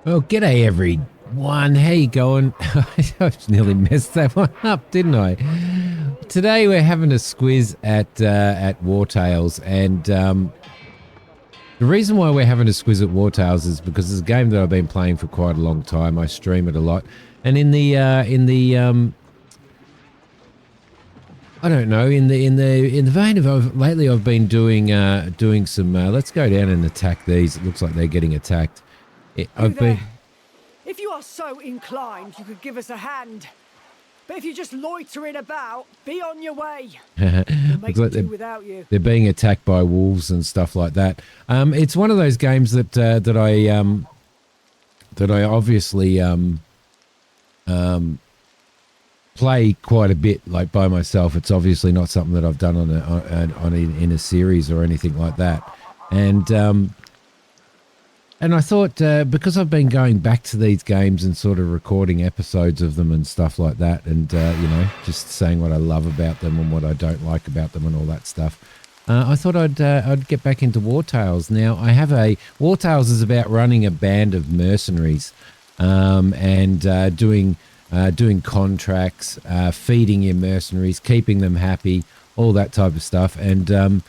Well, g'day everyone. How you going? I nearly messed that one up, didn't I? Today we're having a squiz at Wartales, and the reason why we're having a squiz at Wartales is because it's a game that I've been playing for quite a long time. I stream it a lot, and I don't know, in the vein of lately I've been doing some. Let's go down and attack these. It looks like they're getting attacked. You I've been. there? If you are so inclined, you could give us a hand. But if you're just loitering about, be on your way. We'll make Looks like do without you. they're being attacked by wolves and stuff like that. It's one of those games that I obviously play quite a bit, like by myself. It's obviously not something that I've done in a series or anything like that. And I thought, because I've been going back to these games and sort of recording episodes of them and stuff like that, and, just saying what I love about them and what I don't like about them and all that stuff, I thought I'd get back into Wartales. Now, Wartales is about running a band of mercenaries, and doing contracts, feeding your mercenaries, keeping them happy, all that type of stuff, and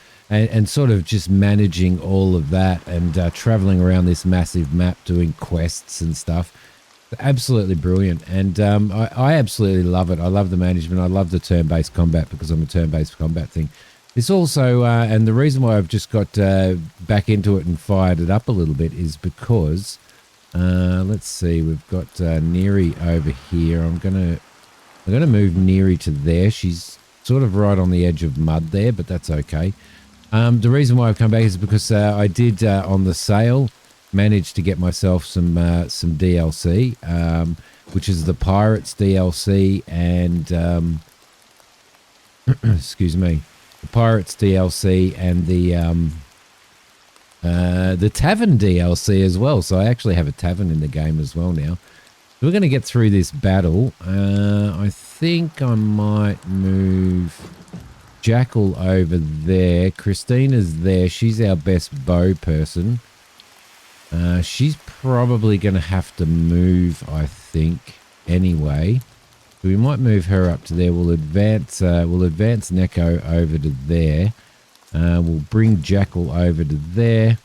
sort of just managing all of that and traveling around this massive map doing quests and stuff. Absolutely brilliant. And I absolutely love it. I love the management. I love the turn-based combat because I'm a turn-based combat thing. It's also, and the reason why I've just got back into it and fired it up a little bit is because, let's see, we've got Neri over here. I'm gonna move Neri to there. She's sort of right on the edge of mud there, but that's okay. The reason why I've come back is because I did on the sale manage to get myself some DLC, which is the Pirates DLC and excuse me, the Pirates DLC and the Tavern DLC as well. So I actually have a tavern in the game as well now. So we're going to get through this battle. I think I might move Jackal over there. Christina's there. She's our best bow person. She's probably going to have to move, I think, anyway. So we might move her up to there. We'll advance Neko over to there. We'll bring Jackal over to there.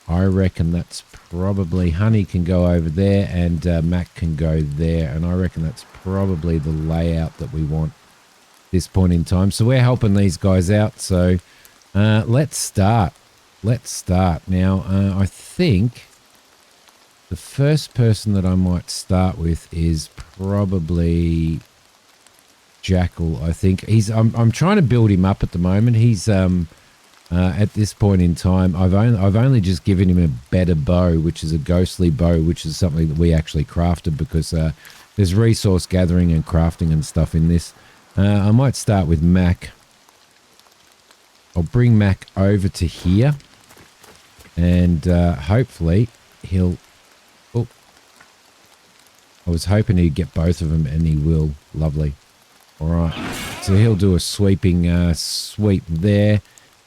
I reckon that's probably... Honey can go over there and Mac can go there. And I reckon that's probably the layout that we want at this point in time. So we're helping these guys out. So let's start. Now, I think the first person that I might start with is probably Jackal. I think I'm trying to build him up at the moment. He's at this point in time, I've only just given him a better bow, which is a ghostly bow, which is something that we actually crafted because there's resource gathering and crafting and stuff in this. I might start with Mac. I'll bring Mac over to here, and hopefully he'll... Oh, I was hoping he'd get both of them, and he will. Lovely. All right, so he'll do a sweeping sweep there.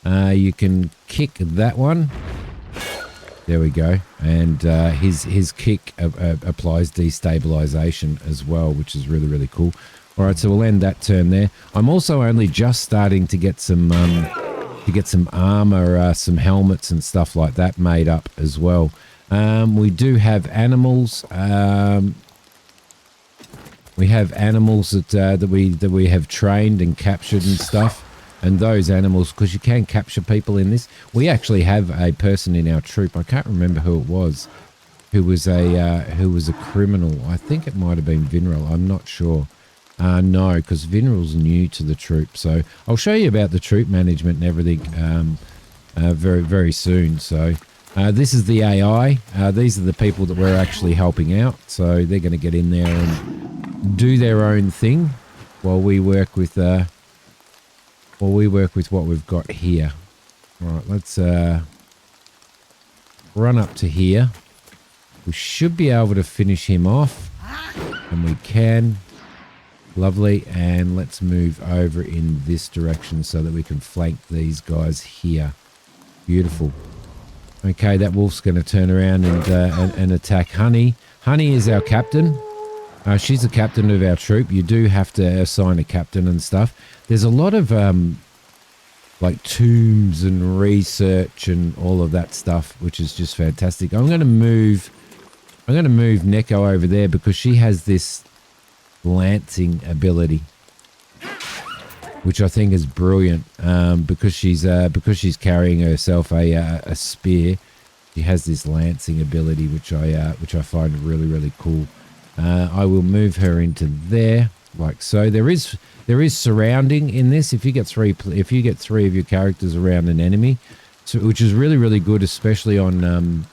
You can kick that one. There we go. And his kick applies destabilization as well, which is really, really cool. All right, so we'll end that turn there. I'm also only just starting to get some armor, some helmets and stuff like that made up as well. We do have animals. We have animals that we have trained and captured and stuff. And those animals, because you can capture people in this. We actually have a person in our troop. I can't remember who it was, who was a criminal. I think it might have been Vinrel. I'm not sure. No, because Vinrel's new to the troop. So I'll show you about the troop management and everything very, very soon. So this is the AI. These are the people that we're actually helping out. So they're going to get in there and do their own thing while we work with... what we've got here. All right, let's run up to here. We should be able to finish him off, and we can. Lovely, and let's move over in this direction so that we can flank these guys here. Beautiful. Okay, that wolf's going to turn around and attack Honey. Honey is our captain. She's the captain of our troop. You do have to assign a captain and stuff. There's a lot of like tombs and research and all of that stuff, which is just fantastic. I'm going to move Neko over there because she has this lancing ability, which I think is brilliant. Because she's carrying herself a spear, she has this lancing ability, which I find really, really cool. I will move her into there like so. There is surrounding in this. If you get three of your characters around an enemy, so, which is really, really good, especially on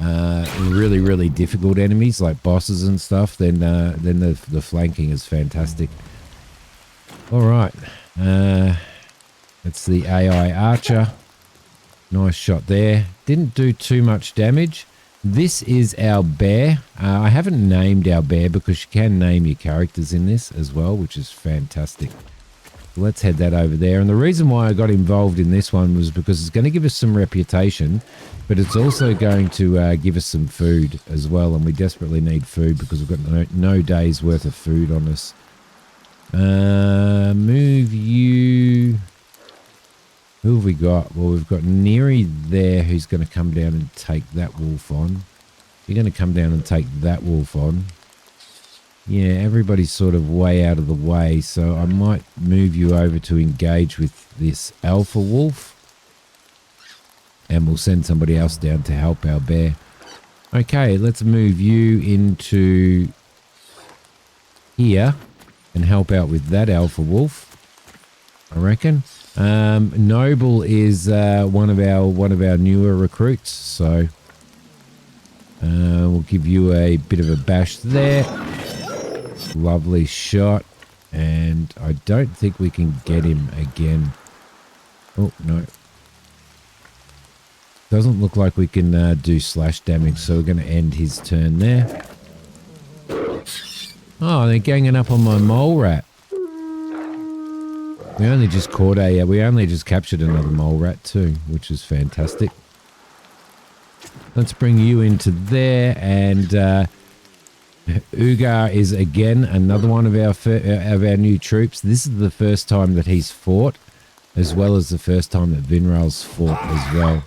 really, really difficult enemies like bosses and stuff, then the flanking is fantastic. All right, that's the AI archer. Nice shot there. Didn't do too much damage. This is our bear. I haven't named our bear because you can name your characters in this as well, which is fantastic. Let's head that over there. And the reason why I got involved in this one was because it's going to give us some reputation, but it's also going to give us some food as well. And we desperately need food because we've got no days worth of food on us. Move you. Who have we got? Well, we've got Neri there who's going to come down and take that wolf on. You're going to come down and take that wolf on. Yeah, everybody's sort of way out of the way, so I might move you over to engage with this alpha wolf. And we'll send somebody else down to help our bear. Okay, let's move you into here and help out with that alpha wolf, I reckon. Noble is one of our newer recruits, so we'll give you a bit of a bash there. Lovely shot, and I don't think we can get him again. Oh no, doesn't look like we can do slash damage, so we're going to end his turn there. Oh, they're ganging up on my mole rat. We only just captured another mole rat too, which is fantastic. Let's bring you into there, and Ugar is again another one of our new troops. This is the first time that he's fought, as well as the first time that Vinral's fought as well.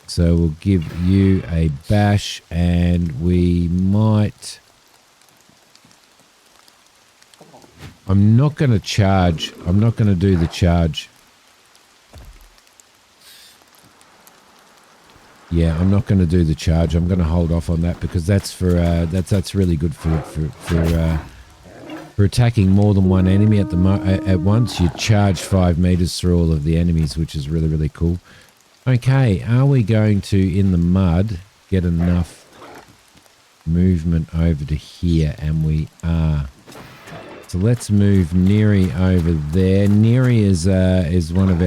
So we'll give you a bash, and we might. I'm not going to charge. I'm not going to do the charge. Yeah, I'm not going to do the charge. I'm going to hold off on that because that's for that's really good for attacking more than one enemy at once. You charge 5 meters through all of the enemies, which is really, really cool. Okay, are we going to in the mud get enough movement over to here? And we are. So let's move Neri over there. Neri is one of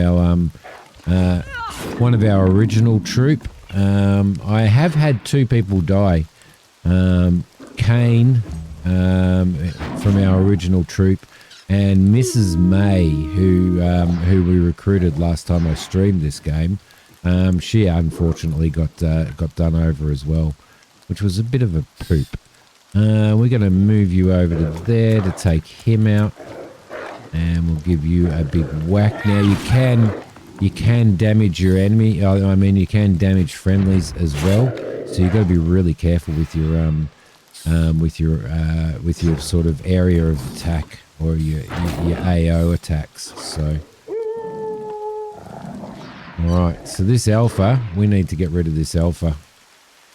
our original troop. I have had 2 people die. Kane from our original troop, and Mrs. May, who we recruited last time I streamed this game. She unfortunately got done over as well, which was a bit of a poop. We're going to move you over to there to take him out, and we'll give you a big whack. Now you can damage your enemy. I mean, you can damage friendlies as well. So you've got to be really careful with your sort of area of attack or your AO attacks. So, all right. So this alpha, we need to get rid of this alpha.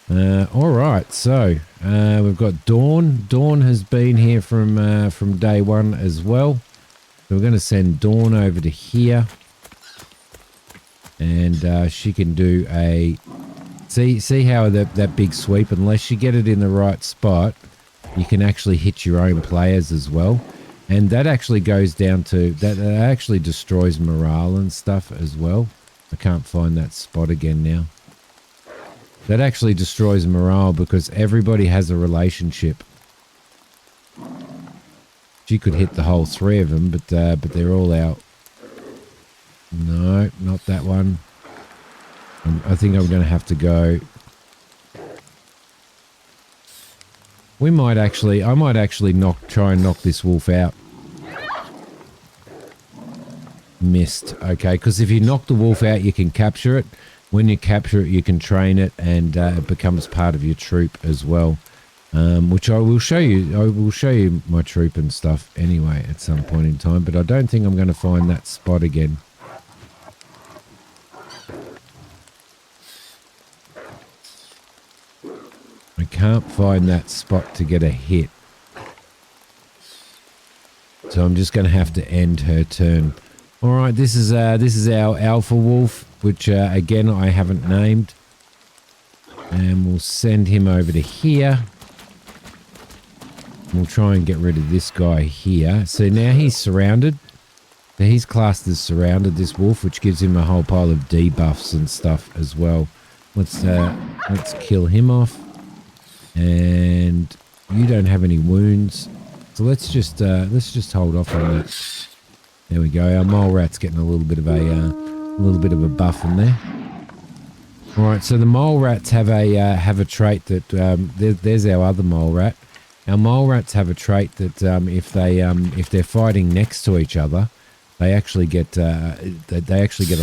All right, so we've got Dawn. Dawn has been here from day one as well. So we're going to send Dawn over to here, and she can do a see how that big sweep. Unless you get it in the right spot, you can actually hit your own players as well, and that actually goes down to that actually destroys morale and stuff as well. I can't find that spot again now. That actually destroys morale because everybody has a relationship. She could hit the whole 3 of them, but they're all out. No, not that one. I think I'm going to have to go. I might actually try and knock this wolf out. Missed. Okay, because if you knock the wolf out, you can capture it. When you capture it, you can train it, and it becomes part of your troop as well. Which I will show you. I will show you my troop and stuff anyway at some point in time. But I don't think I'm going to find that spot again. I can't find that spot to get a hit. So I'm just going to have to end her turn. All right, this is our alpha wolf, which again I haven't named, and we'll send him over to here. We'll try and get rid of this guy here. So now he's surrounded. So he's classed as surrounded, this wolf, which gives him a whole pile of debuffs and stuff as well. Let's kill him off. And you don't have any wounds, so let's just hold off on that. There we go. Our mole rat's getting a little bit of a buff in there. All right, so the mole rats have a trait that there's our other mole rat. Our mole rats have a trait that if they're fighting next to each other, they actually get a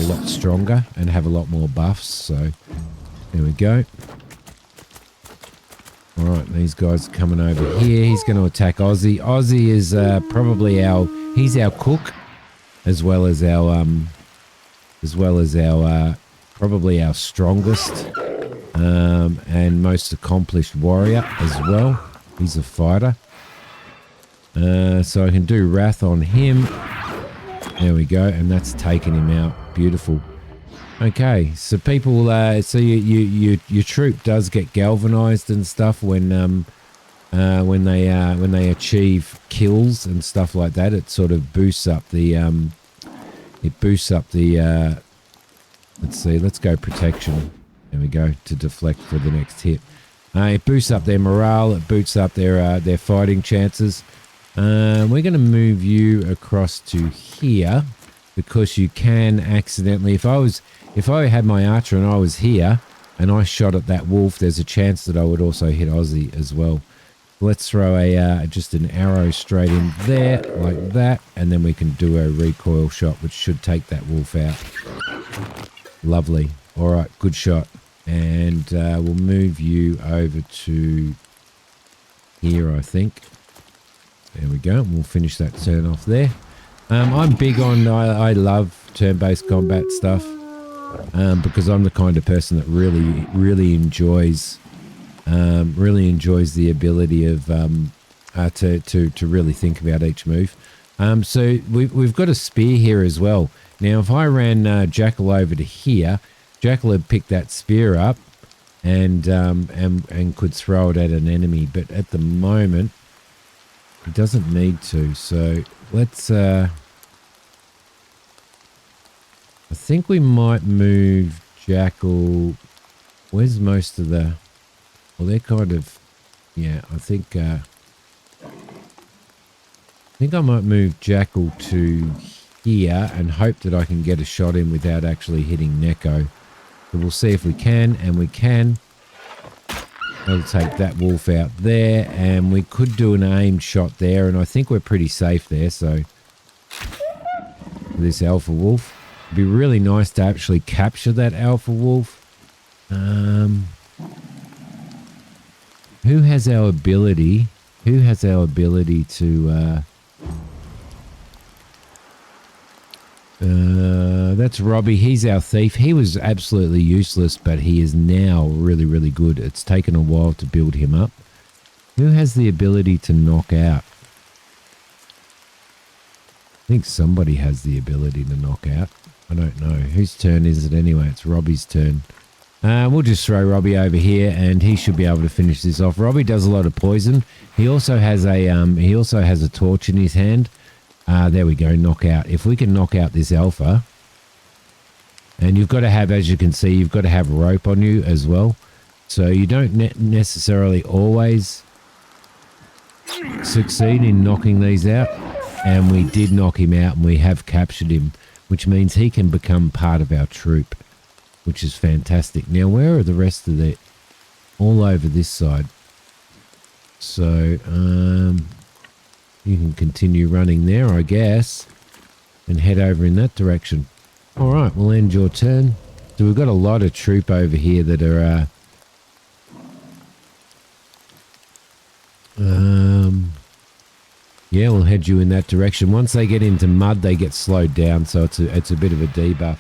lot stronger and have a lot more buffs. So there we go. All right, these guys are coming over here. He's going to attack Ozzy. Ozzy is probably he's our cook, as well as our probably our strongest and most accomplished warrior as well. He's a fighter. So I can do wrath on him. There we go, and that's taken him out. Beautiful. Okay, so people, so your troop does get galvanized and stuff when they achieve kills and stuff like that. It sort of boosts up the let's see, let's go protection. There we go, to deflect for the next hit. It boosts up their morale. It boosts up their fighting chances. We're going to move you across to here because you can accidentally, if I had my archer and I was here and I shot at that wolf, there's a chance that I would also hit Ozzy as well. Let's throw just an arrow straight in there like that, and then we can do a recoil shot, which should take that wolf out. Lovely. All right, good shot. And we'll move you over to here, I think. There we go. We'll finish that turn off there. I'm big on, I love turn-based combat stuff. Because I'm the kind of person that really enjoys the ability of to really think about each move. So we've got a spear here as well. Now, if I ran Jackal over to here, Jackal would pick that spear up and could throw it at an enemy. But at the moment, he doesn't need to. So let's. I think we might move Jackal. Where's most of the... Well, they're kind of... Yeah, I think I might move Jackal to here and hope that I can get a shot in without actually hitting Neko. So we'll see if we can, and we can. I'll take that wolf out there, and we could do an aimed shot there, and I think we're pretty safe there, so... This alpha wolf. It'd be really nice to actually capture that alpha wolf. Who has our ability? Who has our ability to... that's Robbie. He's our thief. He was absolutely useless, but he is now really, really good. It's taken a while to build him up. Who has the ability to knock out? I think somebody has the ability to knock out. I don't know. Whose turn is it anyway? It's Robbie's turn. We'll just throw Robbie over here, and he should be able to finish this off. Robbie does a lot of poison. He also has a torch in his hand. There we go, knockout. If we can knock out this alpha, and you've got to have, as you can see, you've got to have rope on you as well. So you don't necessarily always succeed in knocking these out. And we did knock him out, and we have captured him, which means he can become part of our troop. which is fantastic. Now, where are the rest of the... all over this side. So, you can continue running there, I guess, and head over in that direction. All right, we'll end your turn. So we've got a lot of troop over here that are... yeah, we'll head you in that direction. Once they get into mud, they get slowed down, so it's a bit of a debuff.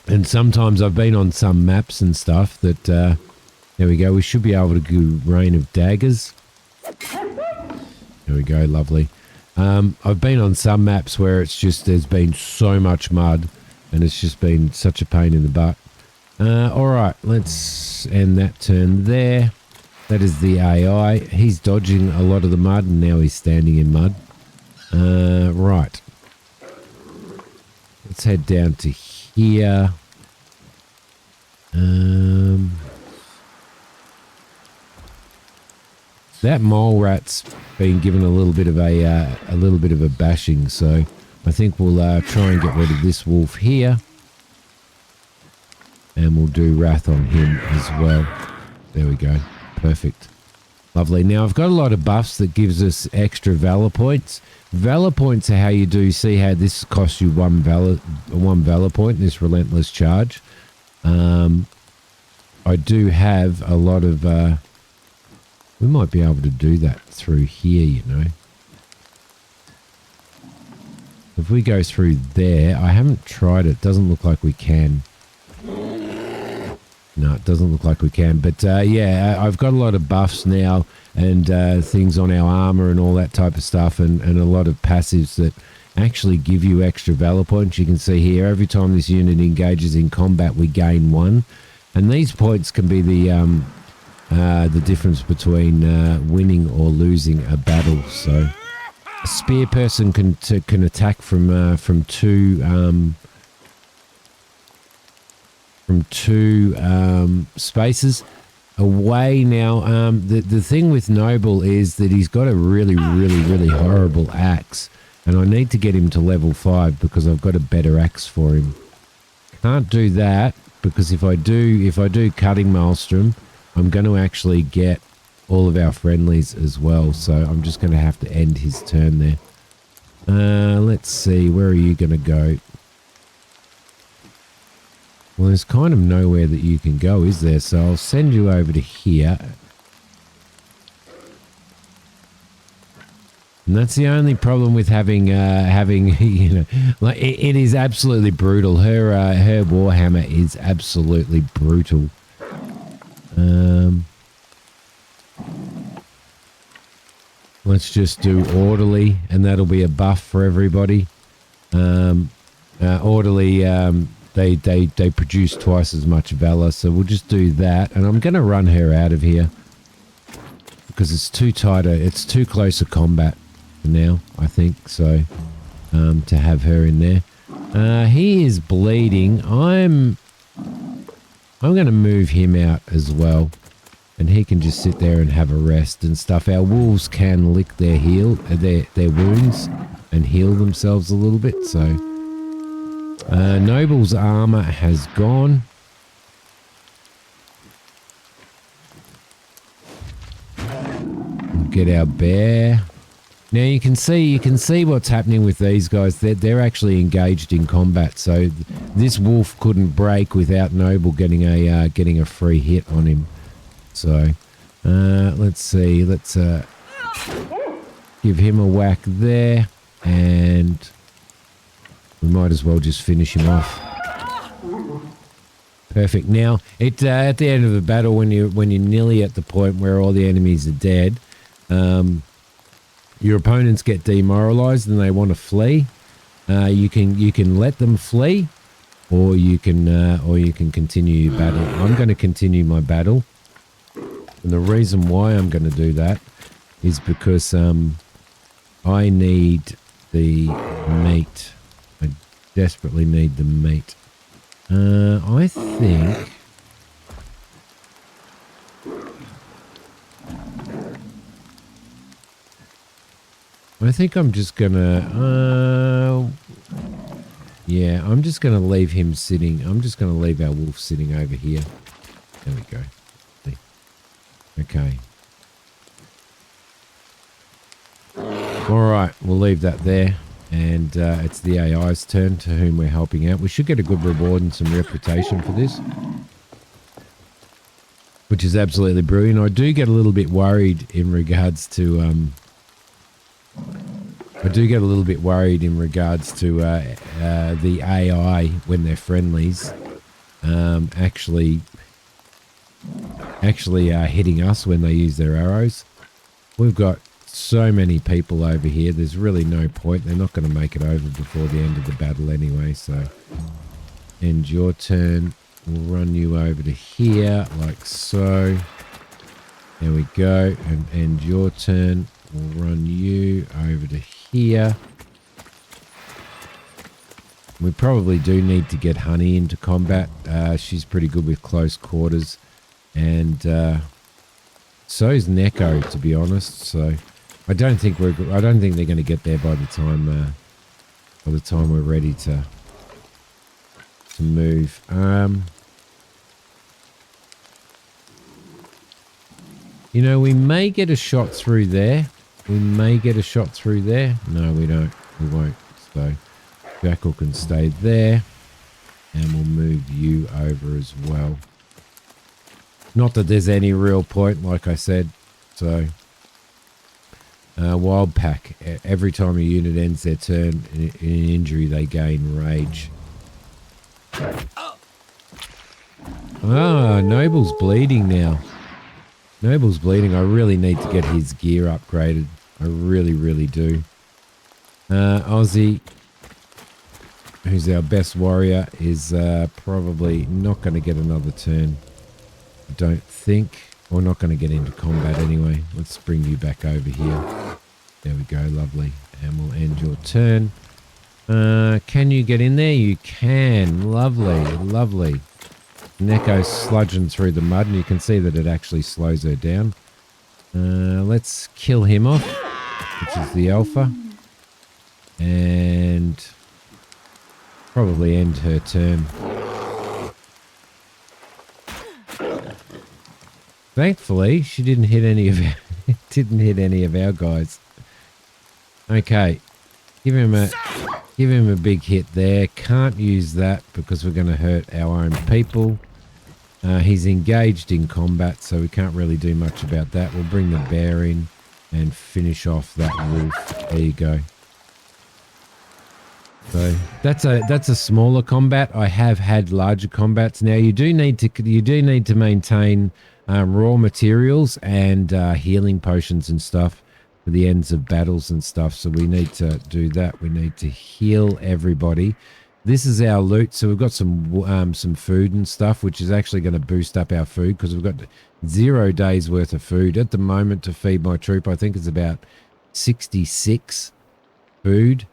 And sometimes I've been on some maps and stuff that... there we go. We should be able to do Rain of Daggers. There we go. Lovely. I've been on some maps where it's just there's been so much mud and it's just been such a pain in the butt. All right. Let's end that turn there. That is the AI. He's dodging a lot of the mud and now he's standing in mud. Right. Let's head down to here. That mole rat's been given a little bit of a bashing, so I think we'll try and get rid of this wolf here, and we'll do wrath on him as well. There we go, perfect, lovely. Now I've got a lot of buffs that gives us extra valor points. Valor points are how you do see how this costs you one valor point. This relentless charge. I do have a lot of. We might be able to do that through here, you know. If we go through there, I haven't tried it. Doesn't look like we can. No, it doesn't look like we can. But yeah, I've got a lot of buffs now and things on our armor and all that type of stuff, and a lot of passives that actually give you extra valor points. You can see here, every time this unit engages in combat, we gain 1. And these points can be the difference between winning or losing a battle. So a spear person can attack from two spaces away. Now the thing with Noble is that he's got a really horrible axe, and I need to get him to level 5 because I've got a better axe for him. Can't do that because if I do Cutting Maelstrom, I'm going to actually get all of our friendlies as well. So I'm just going to have to end his turn there. Let's see. Where are you going to go? Well, there's kind of nowhere that you can go, is there? So I'll send you over to here. And that's the only problem with having, you know, like it is absolutely brutal. Her Warhammer is absolutely brutal. Let's just do orderly, and that'll be a buff for everybody. Orderly, they produce twice as much valor, so we'll just do that. And I'm going to run her out of here because it's too tight. It's too close a combat for now, I think. So to have her in there, he is bleeding. I'm going to move him out as well, and he can just sit there and have a rest and stuff. Our wolves can lick their wounds and heal themselves a little bit. So Noble's armor has gone. We'll get our bear. Now you can see what's happening with these guys. They're actually engaged in combat. So this wolf couldn't break without Noble getting a free hit on him. So let's see. Let's give him a whack there, and we might as well just finish him off. Perfect. Now at the end of the battle, when you're nearly at the point where all the enemies are dead, your opponents get demoralized and they want to flee. You can let them flee, or you can continue your battle. I'm going to continue my battle, and the reason why I'm going to do that is because I need the meat. I desperately need the meat. I think I'm just gonna Yeah, I'm just going to leave him sitting. I'm just going to leave our wolf sitting over here. There we go. See. Okay. All right, we'll leave that there. And it's the AI's turn to whom we're helping out. We should get a good reward and some reputation for this, which is absolutely brilliant. I do get a little bit worried in regards to the AI when they're friendlies actually hitting us when they use their arrows. We've got so many people over here. There's really no point. They're not going to make it over before the end of the battle anyway. So end your turn. We'll run you over to here like so. There we go. And end your turn. We'll run you over to here. We probably do need to get Honey into combat. She's pretty good with close quarters. And so is Neko, to be honest. So I don't think they're going to get there by the time we're ready to move. You know, we may get a shot through there. No, we don't. We won't. So Jackal can stay there, and we'll move you over as well. Not that there's any real point, like I said. So Wild Pack. Every time a unit ends their turn in an injury, they gain rage. Ah, Noble's bleeding now. Noble's bleeding. I really need to get his gear upgraded. I really, really do. Aussie, who's our best warrior, is probably not going to get another turn. I don't think. We're not going to get into combat anyway. Let's bring you back over here. There we go. Lovely. And we'll end your turn. Can you get in there? You can. Lovely. Lovely. Neko's sludging through the mud, and you can see that it actually slows her down. Let's kill him off, which is the alpha. And probably end her turn. Thankfully, she didn't hit any of our guys. Okay, give him a big hit there. Can't use that because we're going to hurt our own people. He's engaged in combat, so we can't really do much about that. We'll bring the bear in and finish off that wolf. There you go. So that's a smaller combat. I have had larger combats. Now you do need to maintain raw materials and healing potions and stuff for the ends of battles and stuff. So we need to do that. We need to heal everybody. This is our loot. So we've got some food and stuff, which is actually going to boost up our food because we've got 0 days worth of food at the moment to feed my troop. I think it's about 66 food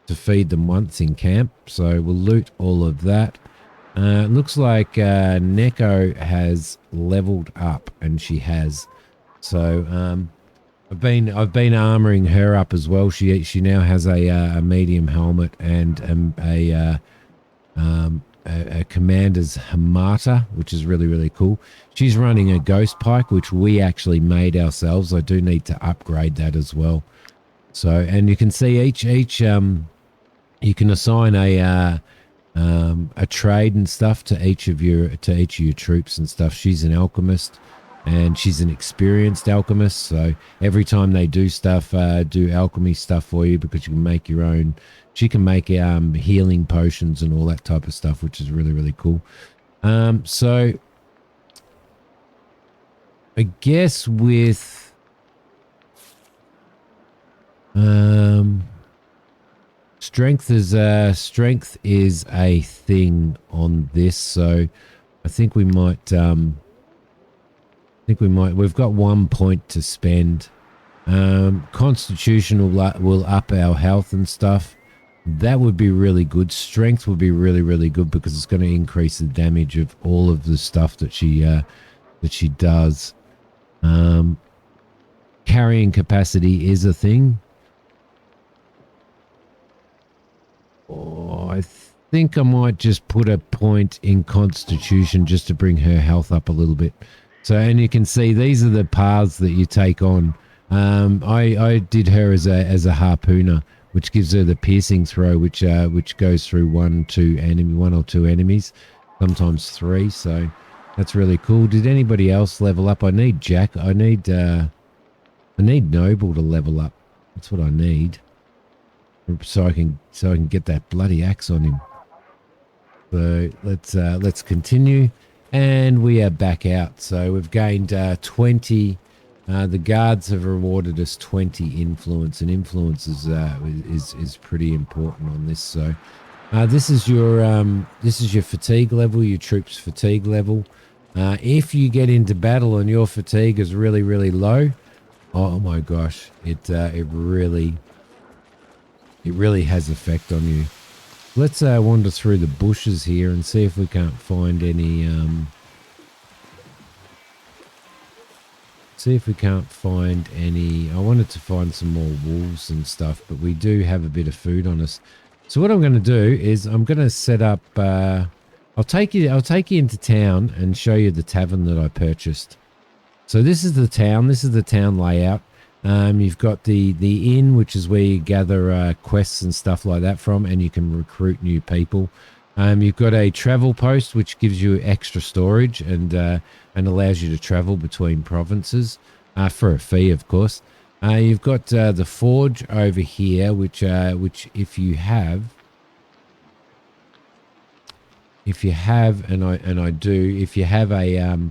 to feed them once in camp. So we'll loot all of that. It looks like Neko has leveled up, and she has. So I've been armoring her up as well. She now has a medium helmet and a commander's hamata, which is really, really cool. She's running a ghost pike, which we actually made ourselves. I do need to upgrade that as well. So, and you can see each you can assign a trade and stuff to each of your troops and stuff. She's an alchemist, and she's an experienced alchemist. So every time they do stuff, do alchemy stuff for you, because you can make your own. She can make healing potions and all that type of stuff, which is really, really cool. So I guess with strength is a thing on this, so I think we might we've got 1 point to spend. Constitution will up our health and stuff. That would be really good. Strength would be really, really good because it's going to increase the damage of all of the stuff that she does. Carrying capacity is a thing. Oh, I think I might just put a point in Constitution just to bring her health up a little bit. So, and you can see these are the paths that you take on. I did her as a harpooner, which gives her the piercing throw, which goes through one or two enemies, sometimes three. So that's really cool. Did anybody else level up? I need Jack. I need Noble to level up. That's what I need, so I can get that bloody axe on him. So let's continue, and we are back out. So we've gained 20. The guards have rewarded us 20 influence, and influence is pretty important on this. So this is your fatigue level, your troops' fatigue level. If you get into battle and your fatigue is really low, oh my gosh, it really has effect on you. Let's wander through the bushes here and see if we can't find any. I wanted to find some more wolves and stuff, but we do have a bit of food on us. So what I'm going to do is I'm going to set up. I'll take you into town and show you the tavern that I purchased. So this is the town. This is the town layout. You've got the inn, which is where you gather quests and stuff like that from, and you can recruit new people. You've got a travel post, which gives you extra storage and allows you to travel between provinces for a fee, of course. You've got the forge over here, which if you have, and I do, if you have a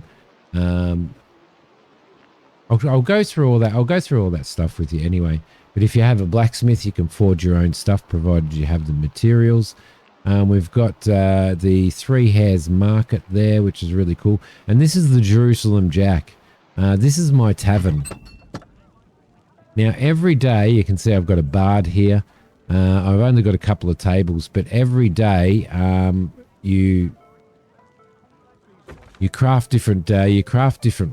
I'll go through all that. I'll go through all that stuff with you anyway. But if you have a blacksmith, you can forge your own stuff, provided you have the materials. We've got the Three Hares Market there, which is really cool. And this is the Jerusalem Jack. This is my tavern. Now, every day, you can see I've got a bard here. I've only got a couple of tables, but every day you craft different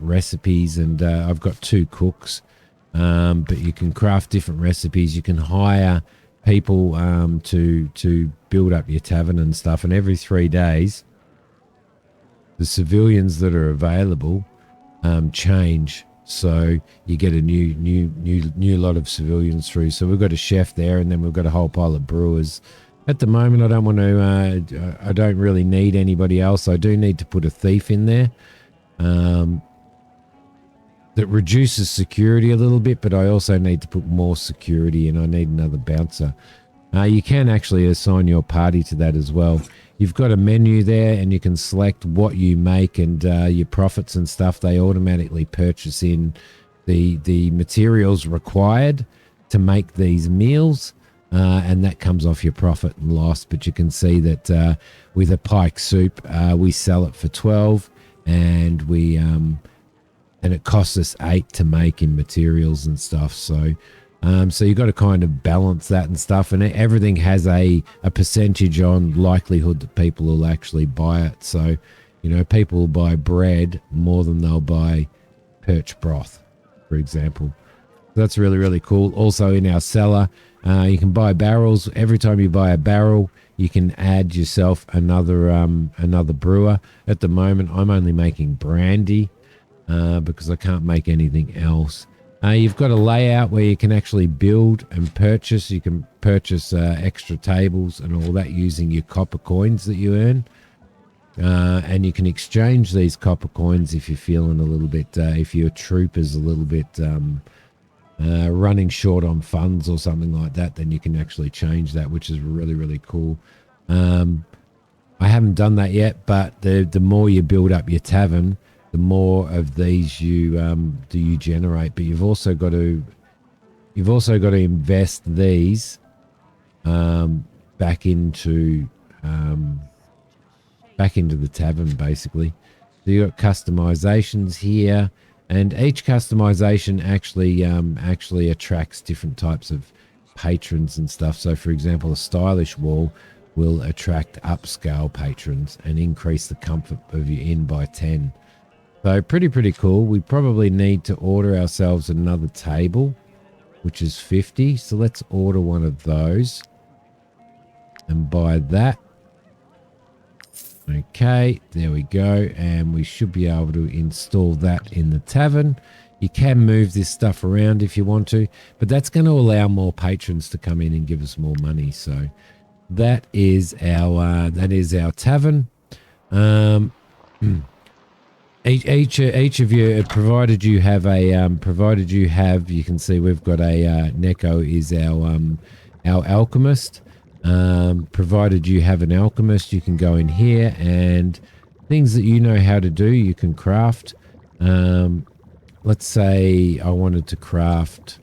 recipes, and I've got 2 cooks, but you can craft different recipes. You can hire people to build up your tavern and stuff, and every 3 days the civilians that are available change, so you get a new lot of civilians through. So we've got a chef there, and then we've got a whole pile of brewers. At the moment, I don't want to. I don't really need anybody else. I do need to put a thief in there that reduces security a little bit, but I also need to put more security in. I need another bouncer. You can actually assign your party to that as well. You've got a menu there, and you can select what you make and your profits and stuff. They automatically purchase in the materials required to make these meals. And that comes off your profit and loss. But you can see that with a pike soup, we sell it for 12, and and it costs us 8 to make in materials and stuff. So you've got to kind of balance that and stuff, and everything has a percentage on likelihood that people will actually buy it. So, people will buy bread more than they'll buy perch broth, for example. That's really cool. Also in our cellar, you can buy barrels. Every time you buy a barrel, you can add yourself another brewer. At the moment, I'm only making brandy because I can't make anything else. You've got a layout where you can actually build and purchase. You can purchase extra tables and all that using your copper coins that you earn. And you can exchange these copper coins if you're feeling a little bit, if your troop is a little bit running short on funds or something like that, then you can actually change that, which is really cool. I haven't done that yet, but the more you build up your tavern, the more of these you generate. But you've also got to invest these back into the tavern, basically. So you've got customizations here. And each customization actually attracts different types of patrons and stuff. So, for example, a stylish wall will attract upscale patrons and increase the comfort of your inn by 10. So, pretty cool. We probably need to order ourselves another table, which is 50. So let's order one of those. and buy that. Okay, there we go. And we should be able to install that in the tavern. You can move this stuff around if you want to, but that's going to allow more patrons to come in and give us more money. So that is our tavern. Each of you, provided you have, you can see we've got a Neko is our alchemist. Provided you have an alchemist, you can go in here and things that you know how to do, you can craft. Let's say I wanted to craft.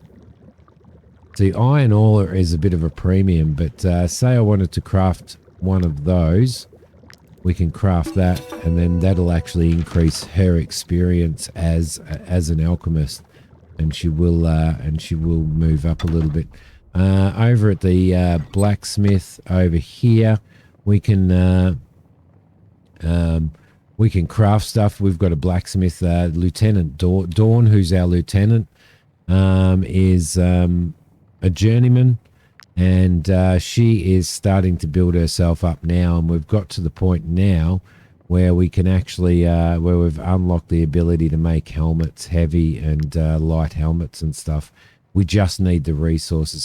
See, iron ore is a bit of a premium, but say I wanted to craft one of those. We can craft that, and then that'll actually increase her experience as an alchemist, and she will move up a little bit. Over at the blacksmith over here, we can craft stuff. We've got a blacksmith, Lieutenant Dawn, who's our lieutenant, is a journeyman. And she is starting to build herself up now, and we've got to the point now where we can actually, where we've unlocked the ability to make helmets, heavy and light helmets and stuff. We just need the resources.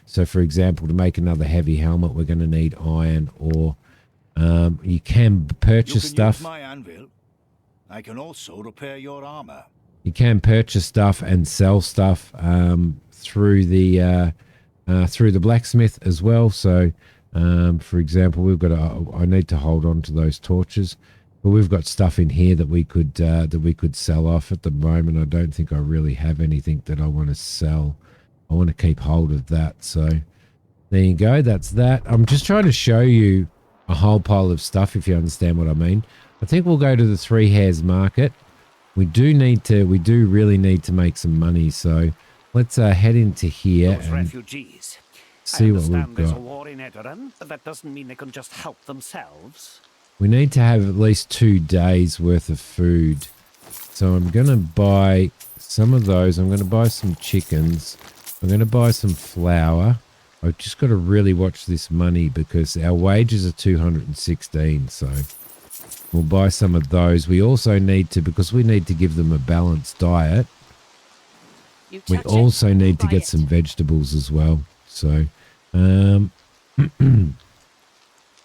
So for example, to make another heavy helmet, we're going to need iron ore. You can purchase stuff. Use my anvil. I can also repair your armor. You can purchase stuff and sell stuff through the blacksmith as well. So for example, we've got I need to hold on to those torches, but we've got stuff in here that we could sell off. At the moment, I don't think I really have anything that I want to sell. I want to keep hold of that. So there you go, that's that. I'm just trying to show you a whole pile of stuff, if you understand what I mean. I think we'll go to the Three Hares Market. We do really need to make some money, so let's head into here Those and refugees. see what we've I understand there's a got. war in Edoran, but that doesn't mean they can just help themselves. We need to have at least 2 days worth of food. So I'm going to buy some of those. I'm going to buy some chickens. I'm going to buy some flour. I've just got to really watch this money because our wages are 216. So we'll buy some of those. We also need to, because we need to give them a balanced diet, we also need to get some vegetables as well. So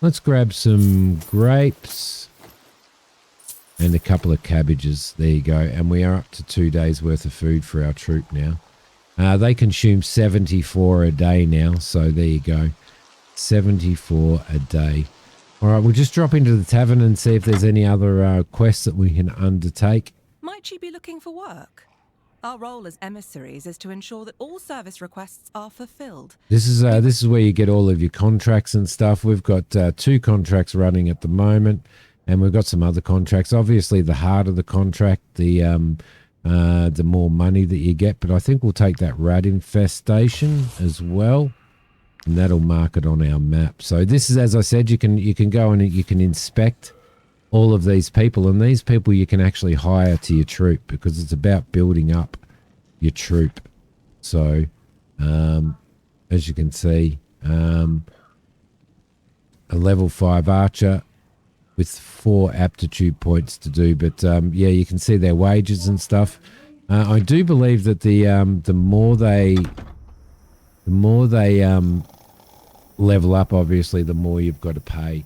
let's grab some grapes and a couple of cabbages. There you go. And we are up to 2 days worth of food for our troop now. They consume 74 a day now. So there you go. 74 a day. All right, we'll just drop into the tavern and see if there's any other quests that we can undertake. Might you be looking for work? Our role as emissaries is to ensure that all service requests are fulfilled. This is where you get all of your contracts and stuff. We've got 2 contracts running at the moment, and we've got some other contracts. Obviously, the harder the contract, the more money that you get. But I think we'll take that rat infestation as well, and that'll mark it on our map. So this is, as I said, you can go and you can inspect all of these people, and these people you can actually hire to your troop because it's about building up your troop. So as you can see, a level 5 archer with 4 aptitude points to do, but yeah, you can see their wages and stuff. I do believe that the more they level up, obviously the more you've got to pay.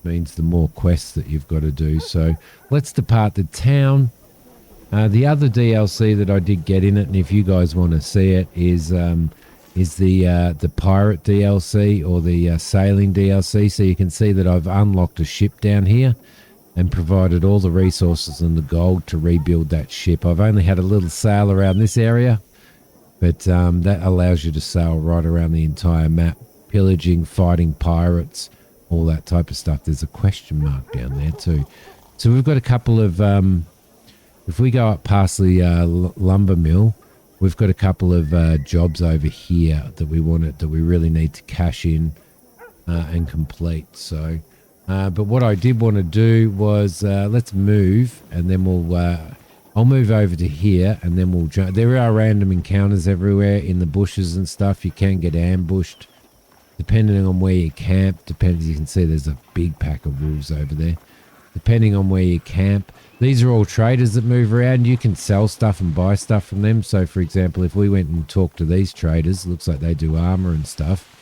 Means the more quests that you've got to do. So let's depart the town. The other DLC that I did get in it, and if you guys want to see it, is the pirate DLC or the sailing DLC. So you can see that I've unlocked a ship down here and provided all the resources and the gold to rebuild that ship. I've only had a little sail around this area, but that allows you to sail right around the entire map, pillaging, fighting pirates, all that type of stuff. There's a question mark down there too. So we've got a couple of, if we go up past the lumber mill, we've got a couple of jobs over here that we really need to cash in and complete. So, but what I did want to do was let's move, and then I'll move over to here, and then we'll jump. There are random encounters everywhere in the bushes and stuff. You can get ambushed. depending on where you camp, you can see there's a big pack of wolves over there. Depending on where you camp, these are all traders that move around. You can sell stuff and buy stuff from them. So, for example, if we went and talked to these traders, looks like they do armor and stuff.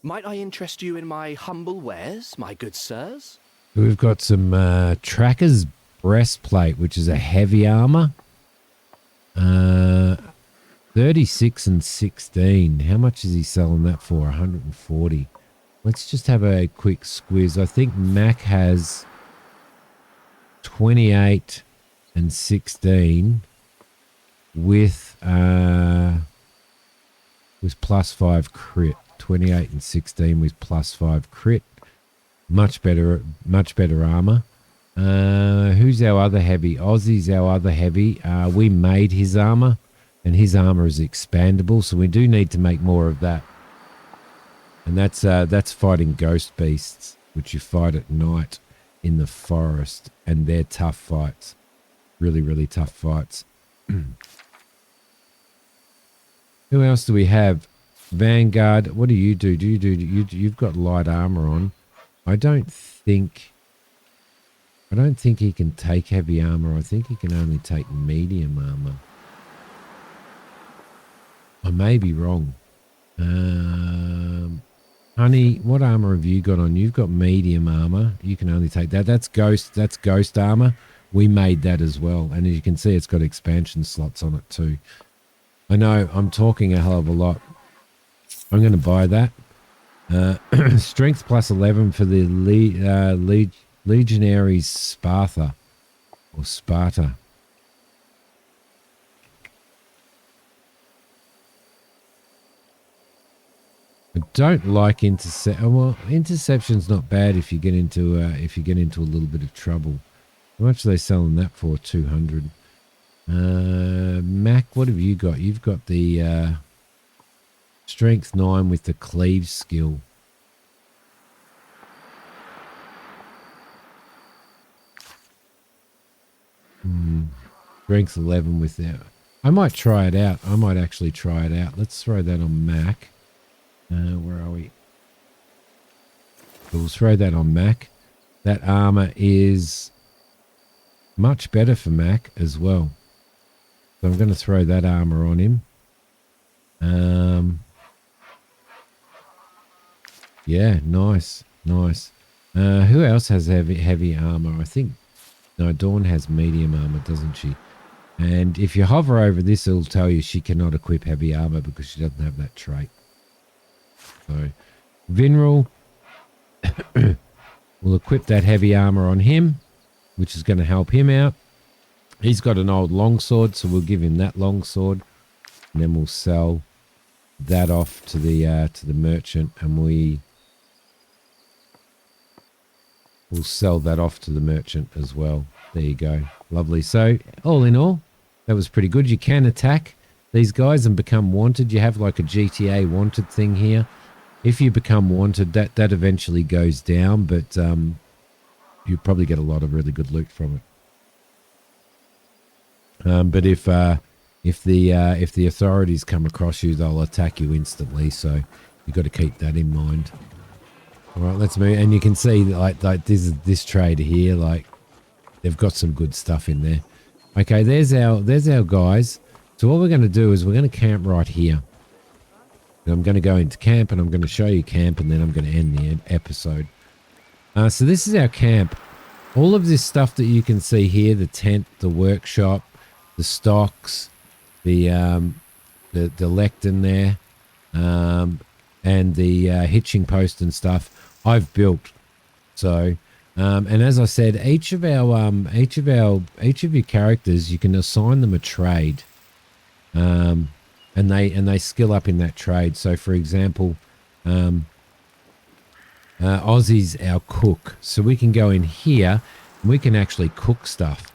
Might I interest you in my humble wares, my good sirs? We've got some Tracker's breastplate, which is a heavy armor. 36 and 16. How much is he selling that for? 140. Let's just have a quick squiz. I think Mac has 28 and 16 with +5 crit. 28 and 16 with +5 crit. Much better armor. Who's our other heavy? Aussie's our other heavy. We made his armor, and his armor is expandable, so we do need to make more of that. And that's fighting ghost beasts, which you fight at night in the forest, and they're tough fights. Really, really tough fights. Who else do we have? Vanguard. What do? You've got light armor on. I don't think he can take heavy armor. I think he can only take medium armor. I may be wrong. Honey, what armor have you got on? You've got medium armor. You can only take that. That's ghost armor. We made that as well. And as you can see, it's got expansion slots on it too. I know I'm talking a hell of a lot. I'm going to buy that. Strength +11 for the Legionaries Sparta. Or Sparta. I don't like interception. Well, interception's not bad if you get into a little bit of trouble. How much are they selling that for? 200. Mac, what have you got? You've got the strength 9 with the cleave skill. Strength 11 with that. I might try it out. I might actually try it out. Let's throw that on Mac. Where are we? We'll throw that on Mac. That armor is much better for Mac as well. So I'm going to throw that armor on him. Yeah, nice. Who else has heavy armor? I think Dawn has medium armor, doesn't she? And if you hover over this, it'll tell you she cannot equip heavy armor because she doesn't have that trait. So Vinral will equip that heavy armor on him, which is going to help him out. He's got an old longsword, so we'll give him that longsword, and then we'll sell that off to the merchant, and we'll sell that off to the merchant as well. There you go. Lovely. So all in all, that was pretty good. You can attack these guys and become wanted. You have like a GTA wanted thing here. If you become wanted, that eventually goes down, but you probably get a lot of really good loot from it. But if the authorities come across you, they'll attack you instantly. So you've got to keep that in mind. All right, let's move. And you can see like this trader here, like they've got some good stuff in there. Okay, there's our guys. So what we're going to do is we're going to camp right here. And I'm going to go into camp, and I'm going to show you camp, and then I'm going to end the episode. So this is our camp. All of this stuff that you can see here, the tent, the workshop, the stocks, the lectern there, and the hitching post and stuff, I've built. So, and as I said, each of your characters, you can assign them a trade. And they skill up in that trade. So, for example, Aussie's our cook. So we can go in here and we can actually cook stuff.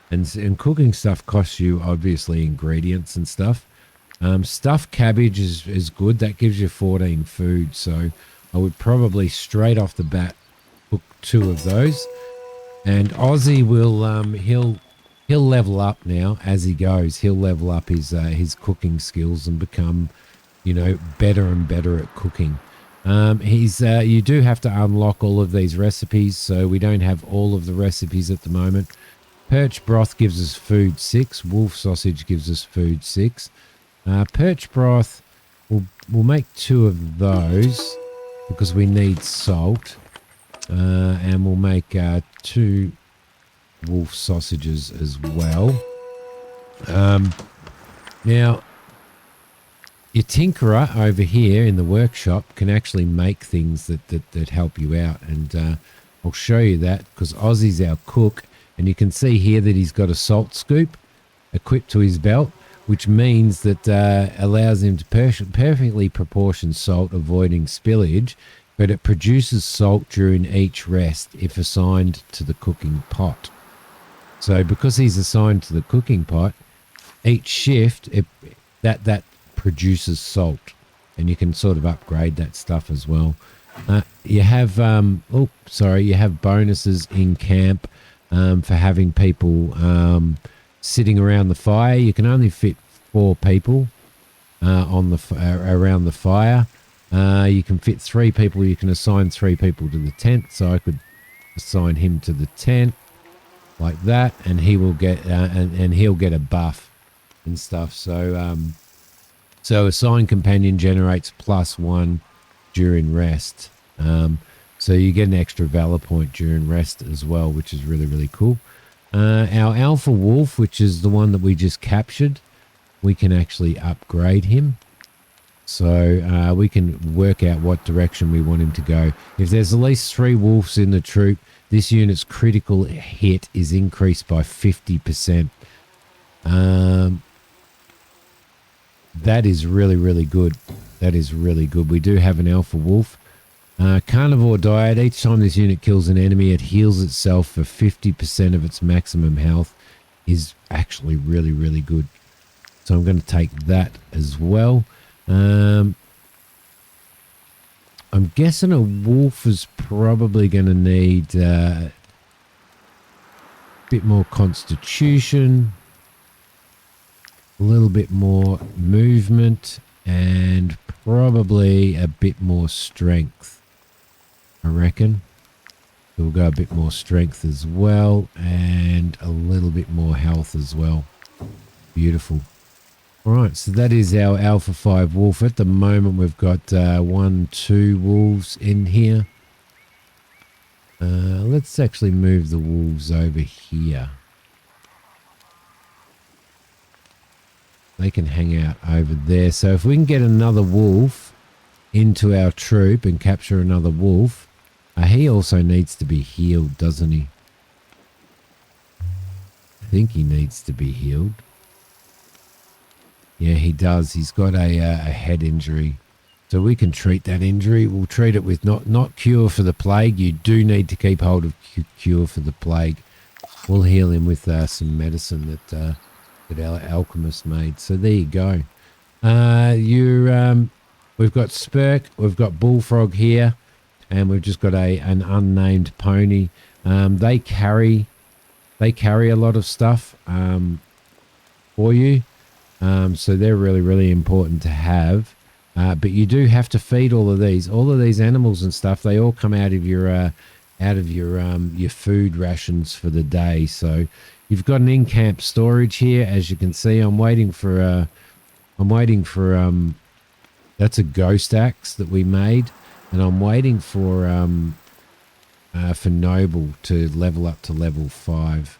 And cooking stuff costs you, obviously, ingredients and stuff. Stuffed cabbage is good. That gives you 14 food. So I would probably straight off the bat cook 2 of those. And Aussie will, he'll level up now as he goes. He'll level up his cooking skills and become you know, better and better at cooking. You do have to unlock all of these recipes, so we don't have all of the recipes at the moment. Perch broth gives us food 6. Wolf sausage gives us food 6. Perch broth, we'll make 2 of those because we need salt. And we'll make 2 wolf sausages as well. Now, your tinkerer over here in the workshop can actually make things that help you out. And I'll show you that because Ozzy's our cook. And you can see here that he's got a salt scoop equipped to his belt, which means that allows him to perfectly proportion salt, avoiding spillage, but it produces salt during each rest if assigned to the cooking pot. So because he's assigned to the cooking pot, each shift, that produces salt, and you can sort of upgrade that stuff as well. You have you have bonuses in camp for having people sitting around the fire. You can only fit 4 people around the fire. You can fit 3 people. You can assign 3 people to the tent. So I could assign him to the tent like that, and he will get and he'll get a buff and stuff. So assign companion generates +1 during rest. So you get an extra valor point during rest as well, which is really, really cool. Our alpha wolf, which is the one that we just captured, we can actually upgrade him. So we can work out what direction we want him to go. If there's at least 3 wolves in the troop, this unit's critical hit is increased by 50%. That is really, really good. That is really good. We do have an alpha wolf. Carnivore diet. Each time this unit kills an enemy, it heals itself for 50% of its maximum health. Is actually really, really good. So I'm going to take that as well. I'm guessing a wolf is probably going to need a bit more constitution, a little bit more movement, and probably a bit more strength, I reckon. So we'll go a bit more strength as well, and a little bit more health as well. Beautiful. All right, so that is our Alpha 5 wolf. At the moment, we've got 1, 2 wolves in here. Let's actually move the wolves over here. They can hang out over there. So if we can get another wolf into our troop and capture another wolf, he also needs to be healed, doesn't he? I think he needs to be healed. Yeah, he does. He's got a head injury. So we can treat that injury. We'll treat it with not cure for the plague. You do need to keep hold of cure for the plague. We'll heal him with some medicine that our alchemist made. So there you go. We've got Spurk, we've got Bullfrog here, and we've just got an unnamed pony. They carry a lot of stuff for you. So they're really, really important to have. But you do have to feed all of these animals and stuff. They all come out of your food rations for the day. So you've got an in-camp storage here, as you can see. I'm waiting for that's a ghost axe that we made, and I'm waiting for Noble to level up to level 5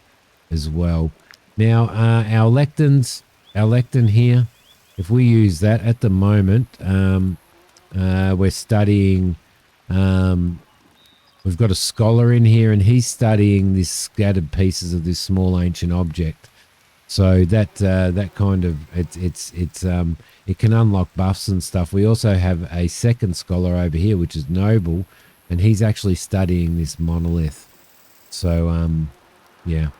as well. Now our lectin here, if we use that at the moment, we're studying. We've got a scholar in here, and he's studying these scattered pieces of this small ancient object. So that kind of it can unlock buffs and stuff. We also have a second scholar over here, which is Noble, and he's actually studying this monolith. So yeah.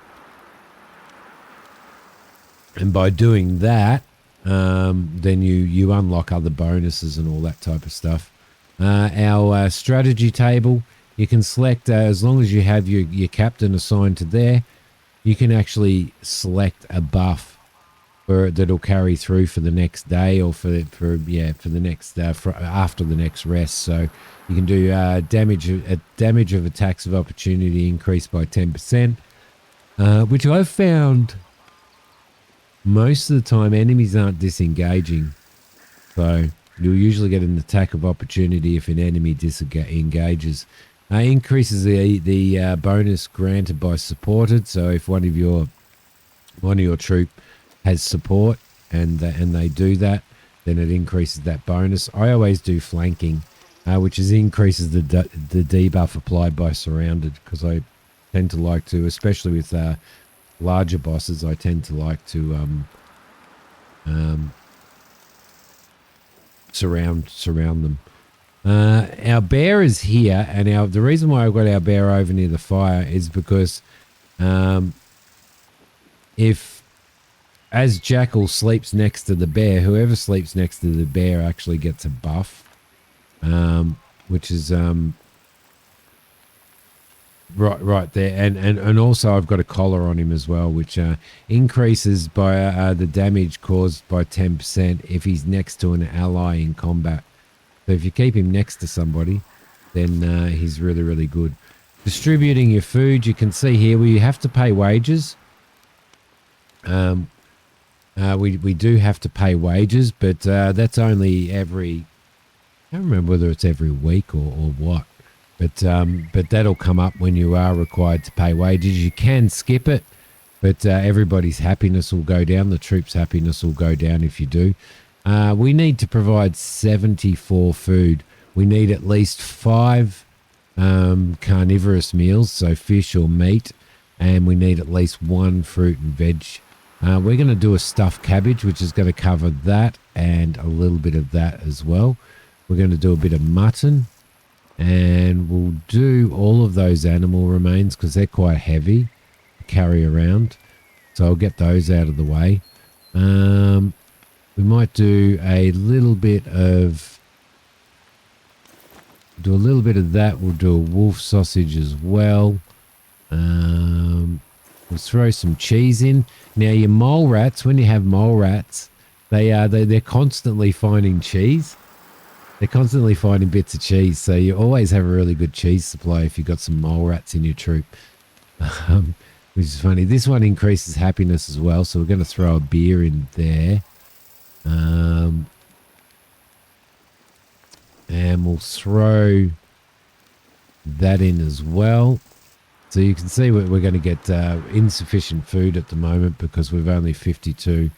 And by doing that, then you unlock other bonuses and all that type of stuff. Our strategy table, you can select, as long as you have your captain assigned to there, you can actually select a buff that'll carry through for the next day or for the next after the next rest. So you can do damage of attacks of opportunity increased by 10%, which I've found most of the time enemies aren't disengaging. So you'll usually get an attack of opportunity if an enemy disengages. Increases the bonus granted by supported. So if one of your troop has support and they do that, then it increases that bonus. I always do flanking, which increases the debuff applied by surrounded, because I tend to like to, especially with larger bosses, I tend to like to surround them. Our bear is here, and the reason why I've got our bear over near the fire is because as Jackal sleeps next to the bear, whoever sleeps next to the bear actually gets a buff, which is right there, and also I've got a collar on him as well, which increases by the damage caused by 10% if he's next to an ally in combat. So if you keep him next to somebody, then he's really, really good. Distributing your food, you can see here where you have to pay wages. We do have to pay wages, but that's only every, I don't remember whether it's every week or what. But that'll come up when you are required to pay wages. You can skip it, but everybody's happiness will go down. The troops' happiness will go down if you do. We need to provide 74 food. We need at least 5 carnivorous meals, so fish or meat, and we need at least 1 fruit and veg. We're going to do a stuffed cabbage, which is going to cover that and a little bit of that as well. We're going to do a bit of mutton, and we'll do all of those animal remains because they're quite heavy to carry around. So I'll get those out of the way. We might do a little bit of that. We'll do a wolf sausage as well. We'll throw some cheese in. Now your mole rats, when you have mole rats, they're constantly finding cheese. They're constantly finding bits of cheese, so you always have a really good cheese supply if you've got some mole rats in your troop, which is funny. This one increases happiness as well, so we're going to throw a beer in there. And we'll throw that in as well. So you can see we're going to get insufficient food at the moment because we've only 52.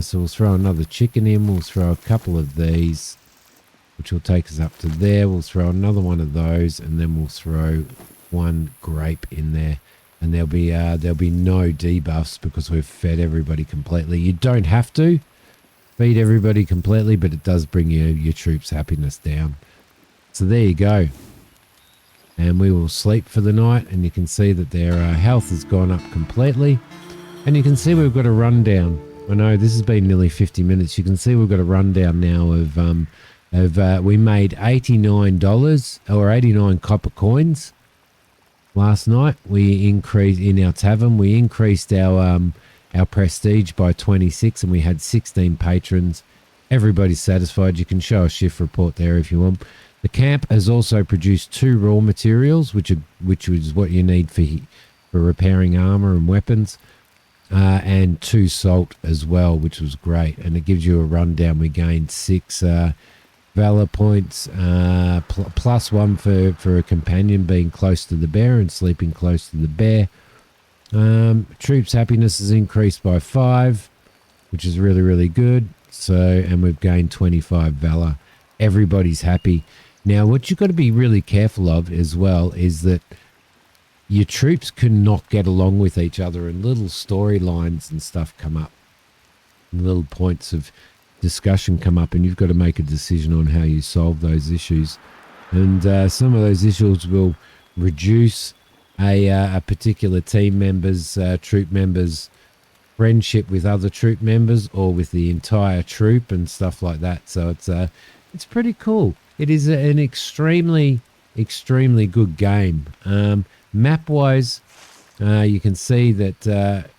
So we'll throw another chicken in. We'll throw a couple of these, which will take us up to there. We'll throw another one of those, and then we'll throw 1 grape in there. And there'll be no debuffs because we've fed everybody completely. You don't have to feed everybody completely, but it does bring your troops' happiness down. So there you go. And we will sleep for the night, and you can see that their health has gone up completely. And you can see we've got a rundown. I know this has been nearly 50 minutes. You can see we've got a rundown now of we made $89 or 89 copper coins last night. We increased in our tavern. We increased our prestige by 26, and we had 16 patrons. Everybody's satisfied. You can show a shift report there if you want. The camp has also produced 2 raw materials, which is what you need for repairing armor and weapons, and 2 salt as well, which was great. And it gives you a rundown. We gained 6 valor points, plus 1 for a companion being close to the bear and sleeping close to the bear. Troops' happiness is increased by 5, which is really, really good. So, and we've gained 25 valor. Everybody's happy. Now, what you've got to be really careful of as well is that your troops cannot get along with each other, and little storylines and stuff come up. Little points of discussion come up, and you've got to make a decision on how you solve those issues. And some of those issues will reduce a particular team member's, troop member's friendship with other troop members or with the entire troop and stuff like that. So it's pretty cool. It is an extremely, extremely good game. Map-wise, you can see that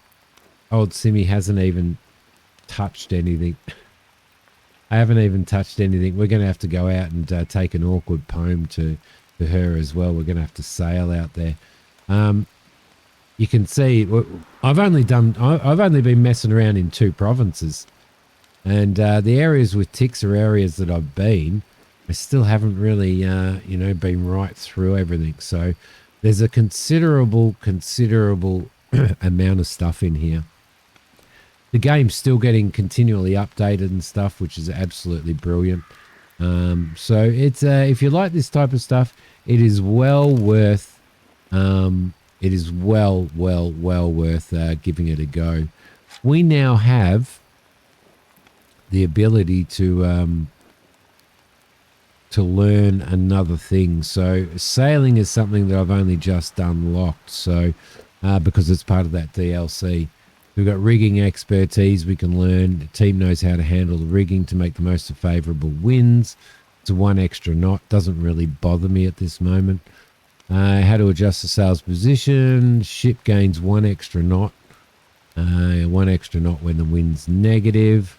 old Simi hasn't even touched anything. I haven't even touched anything. We're going to have to go out and take an awkward poem to her as well. We're going to have to sail out there. You can see I've only been messing around in 2 provinces, and the areas with ticks are areas that I've been. I still haven't really, been right through everything. So there's a considerable amount of stuff in here. The game's still getting continually updated and stuff, which is absolutely brilliant. So it's if you like this type of stuff, it is well worth. It is well worth giving it a go. We now have the ability to learn another thing. So sailing is something that I've only just unlocked. So because it's part of that DLC. We've got rigging expertise we can learn. The team knows how to handle the rigging to make the most of favourable winds. It's 1 extra knot. Doesn't really bother me at this moment. How to adjust the sail's position. Ship gains 1 extra knot. 1 extra knot when the wind's negative.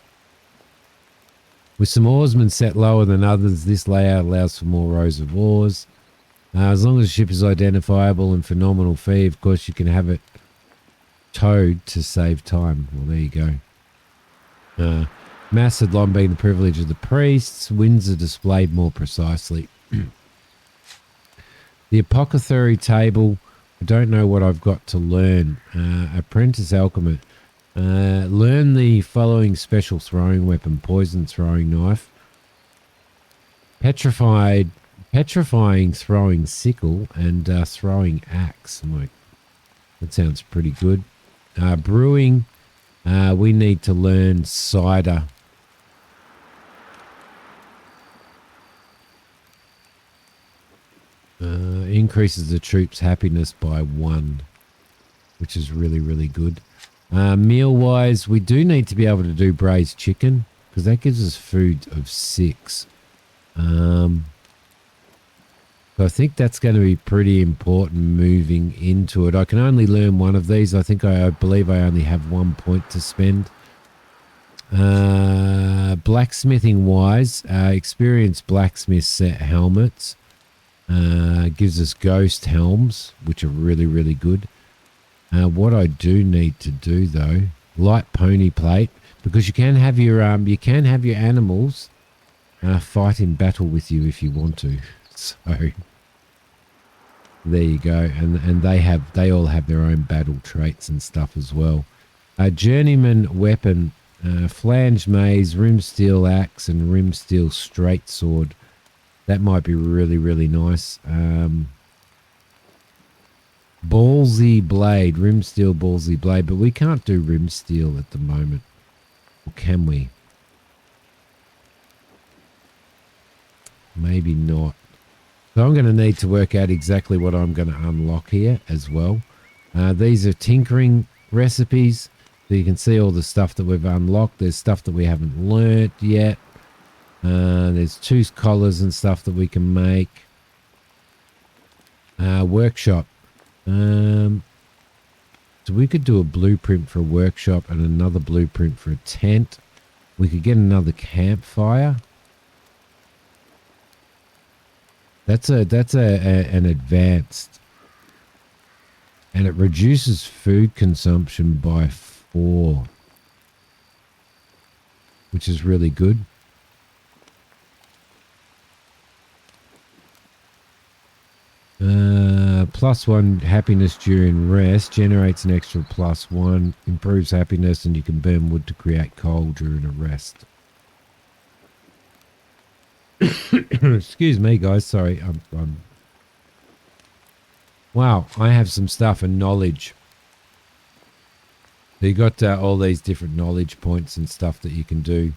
With some oarsmen set lower than others, this layout allows for more rows of oars. As long as the ship is identifiable and for nominal fee, of course, you can have it towed to save time. Well, there you go. Mass had long been the privilege of the priests. Winds are displayed more precisely. The apothecary table. I don't know what I've got to learn. Apprentice alchemist. Learn the following special throwing weapon: poison throwing knife, petrifying throwing sickle, and throwing axe. I'm like, that sounds pretty good. Brewing, we need to learn cider. Increases the troops' happiness by 1, which is really good. Meal-wise, we do need to be able to do braised chicken because that gives us food of 6. So I think that's going to be pretty important moving into it. I can only learn 1 of these. I believe I only have 1 point to spend. Blacksmithing wise, experienced blacksmith set helmets. Gives us ghost helms, which are really good. What I do need to do though, light pony plate, because you can have your animals fight in battle with you if you want to. So there you go, and they all have their own battle traits and stuff as well. Journeyman weapon, flange maze, rim steel axe, and rim steel straight sword. That might be really nice. Ballsy blade, rim steel ballsy blade, but we can't do rim steel at the moment, or can we? Maybe not. So I'm going to need to work out exactly what I'm going to unlock here as well. These are tinkering recipes, so you can see all the stuff that we've unlocked. There's stuff that we haven't learnt yet. There's 2 collars and stuff that we can make. Workshop. So we could do a blueprint for a workshop and another blueprint for a tent. We could get another campfire. That's an advanced, and it reduces food consumption by 4, which is really good. +1 happiness during rest, generates an extra +1, improves happiness, and you can burn wood to create coal during a rest. Excuse me, guys. Sorry. Wow, I have some stuff and knowledge. So you got all these different knowledge points and stuff that you can do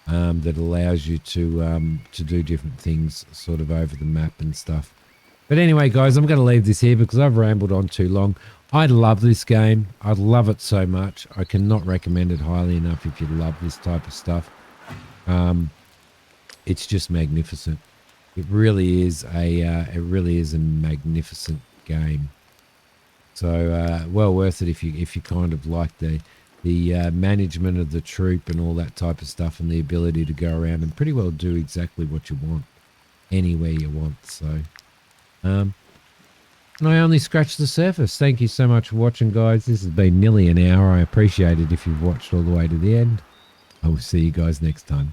that allows you to do different things sort of over the map and stuff. But anyway, guys, I'm going to leave this here because I've rambled on too long. I love this game. I love it so much. I cannot recommend it highly enough if you love this type of stuff. It's just magnificent. It really is a magnificent game. So well worth it if you kind of like the the management of the troop and all that type of stuff, and the ability to go around and pretty well do exactly what you want anywhere you want. So and I only scratched the surface. Thank you so much for watching, guys. This has been nearly an hour. I appreciate it if you've watched all the way to the end. I will see you guys next time.